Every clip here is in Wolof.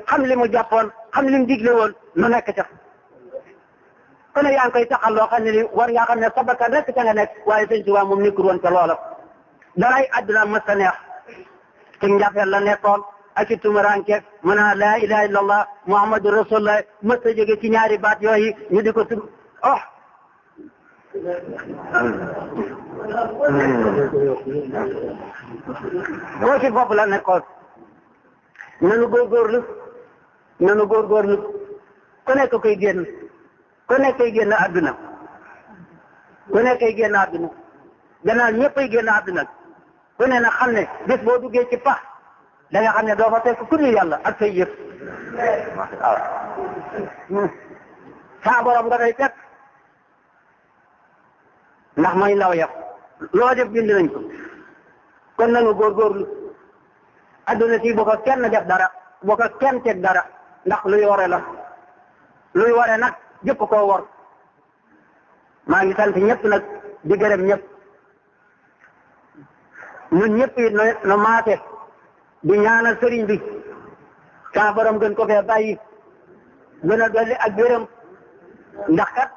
xam li mu jàppoon xam li mu digle woon nu nekk ca kon yaa ngi koy taxal loo xam ne ni war ngaa xam ne sa bakkan rek ca nga nekk waaye sëñ Tuubaa moom nekkul woon ca loola daray àdduna mës a neex ci njafeel la nekkoon ak ci tumuranke mën a laa ilaha illallah muhammadu rasulullah mës a jóge ci ñaari baat yooyu ñu di ko tudd boo ci bopp la nekkoon nanu góorgóorlu ku nekk koy génn àdduna gannaaw ñëpp ay génn àdduna ku ne na xam ne bés boo duggee ci pax da nga xam ne doo fa fekk ku dul yàlla ak say yëf waaw saa borom nga fay fekk ndax mooy ndaw yëpp loo def bind nañ ko kon nanu góorgóorlu adduna si bu ko kenn def dara bu ko kenn teg dara ndax luy ware la luy ware nag jëpp koo wor maa ngi sant ñëpp nag di gërëm ñëpp ñun ñëpp it no maase di ñaanal sëriñ bi saa borom gën ko fee bàyyi gën a dolli ak gërëm ndax kat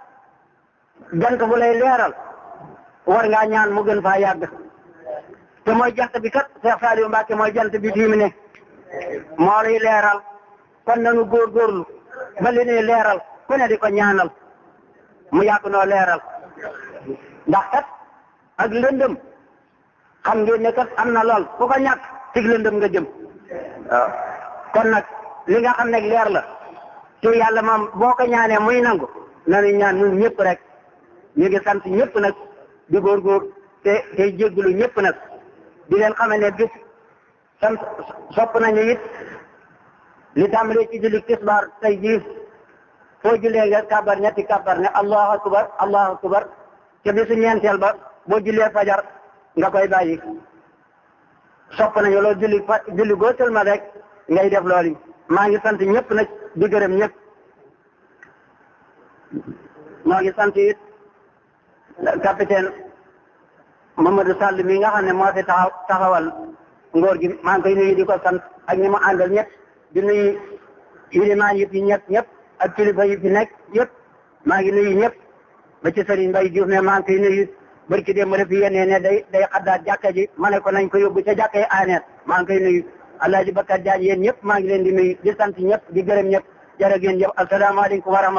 jant bu lay leeral war ngaa ñaan mu gën faa yàgg te mooy jant bi kat Cheikh Saliou Mbacke mooy jant bi fii mu ne moo lay leeral kon nanu góorgóorlu ba li ñuy leeral ku ne di ko ñaanal mu yàgg noo leeral ndax kat ak lëndëm xam ngeen ne kat am na lool ku ko ñàkk ci lëndëm nga jëm waaw kon nag li nga xam ne leer la ci yàlla moom boo ko ñaanee muy nangu nanu ñaan ñun ñëpp rek ñu ngi sant ñëpp nag di góorgóor te tey jéggulu ñëpp nag di leen xamal ne bis sant sopp nañu it li tàmbalee ci julli tisbaar tey jii foo jullee nga kabar ñetti kabar ne allahu akbar ca bisu ñeenteel ba boo jullee fajar nga koy bàyyi sopp nañu loolu julli góotal ma rek ngay def loolu maa ngi sant ñëpp nag di gërëm ñëpp maa ngi sant it capitaine Mamadou Sall mi nga xam ne moo fi taxawal ngóor gi maa ngi koy nuyu di ko sant ak ñi ma àndal ñëpp di nuyu ilimaan yi fi ñëpp ak kilifa yi fi nekk yëpp maa ngi nuyu ñëpp ba ci Serigne Mbaye Diouf ne maa ngi koy nuyu barki démb la fi yéenee ne day xaddaat jàkka ji ma ne ko nañ ko yóbbu ca jàkka yi aaneet maa ngi koy nuyu Alaaji Bakar Jaañ yéen ñëpp maa ngi leen di nuyu di sant ñëpp di gërëm ñëpp jërë ngeen jëf asalaamaaleykum wa rahmatulah